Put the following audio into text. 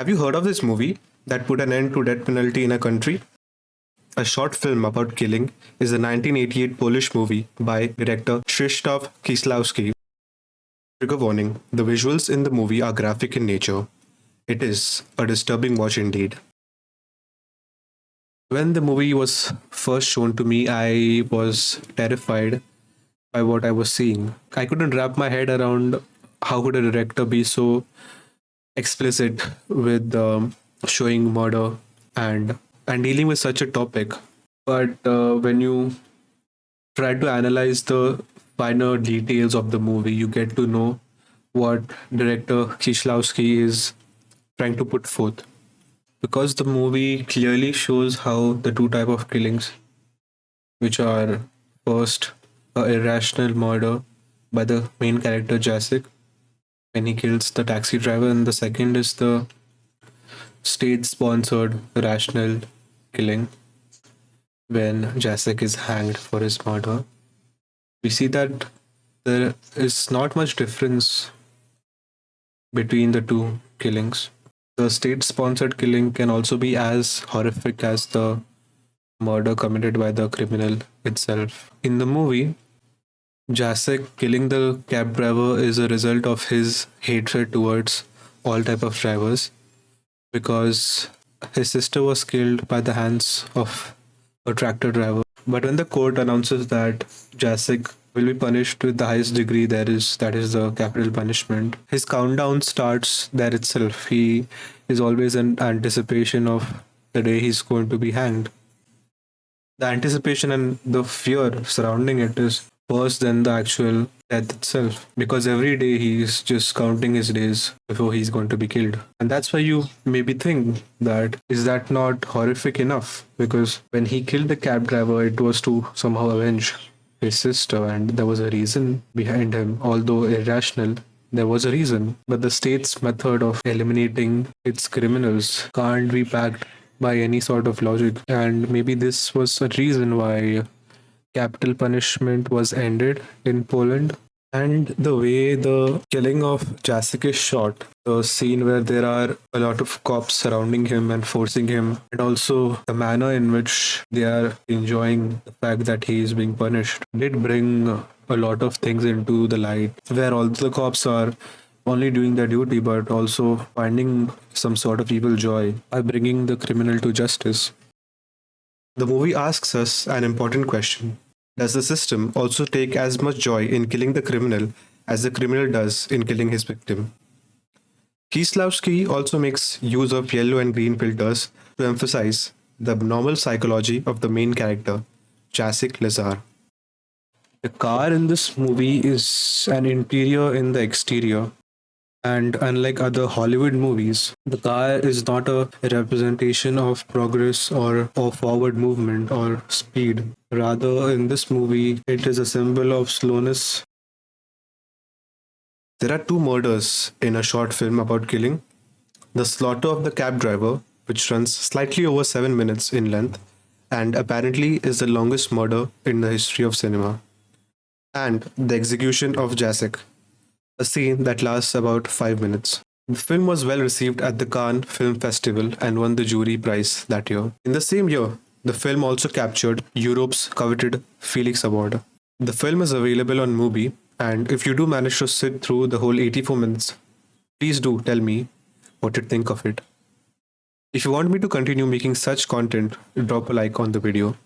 Have you heard of this movie that put an end to death penalty in a country? A short film about killing is a 1988 Polish movie by director Krzysztof Kieslowski. Trigger warning: the visuals in the movie are graphic in nature. It is a disturbing watch indeed. When the movie was first shown to me, I was terrified by what I was seeing. I couldn't wrap my head around how could a director be so explicit with showing murder and dealing with such a topic. But when you try to analyze the finer details of the movie, you get to know what director Kieślowski is trying to put forth. Because the movie clearly shows how the two type of killings, which are first a irrational murder by the main character Jacek when he kills the taxi driver, and the second is the state-sponsored rational killing when Jacek is hanged for his murder. We see that there is not much difference between the two killings. The state-sponsored killing can also be as horrific as the murder committed by the criminal itself. In the movie, Jacek killing the cab driver is a result of his hatred towards all type of drivers because his sister was killed by the hands of a tractor driver. But when the court announces that Jacek will be punished with the highest degree that is the capital punishment, his countdown starts there itself. He is always in anticipation of the day he's going to be hanged. The anticipation and the fear surrounding it is worse than the actual death itself because every day he's just counting his days before he's going to be killed. And that's why you maybe think that is that not horrific enough? Because when he killed the cab driver, it was to somehow avenge his sister, and there was a reason behind him, although irrational. There was a reason, but the state's method of eliminating its criminals can't be backed by any sort of logic. And maybe this was a reason why capital punishment was ended in Poland. And the way the killing of Jacek is shot, the scene where there are a lot of cops surrounding him and forcing him, and also the manner in which they are enjoying the fact that he is being punished, did bring a lot of things into the light, where all the cops are only doing their duty but also finding some sort of evil joy by bringing the criminal to justice. The movie asks us an important question: does the system also take as much joy in killing the criminal as the criminal does in killing his victim? Kieslowski also makes use of yellow and green filters to emphasize the abnormal psychology of the main character, Jacek Lazar. The car in this movie is an interior in the exterior. And unlike other Hollywood movies, the car is not a representation of progress or forward movement or speed. Rather, in this movie, it is a symbol of slowness. There are two murders in a short film about killing: the slaughter of the cab driver, which runs slightly over 7 minutes in length, and apparently is the longest murder in the history of cinema, and the execution of Jacek, a scene that lasts about 5 minutes. The film was well received at the Cannes Film Festival and won the jury prize that year. In the same year, the film also captured Europe's coveted Felix Award. The film is available on Mubi, and if you do manage to sit through the whole 84 minutes, please do tell me what you think of it. If you want me to continue making such content, drop a like on the video.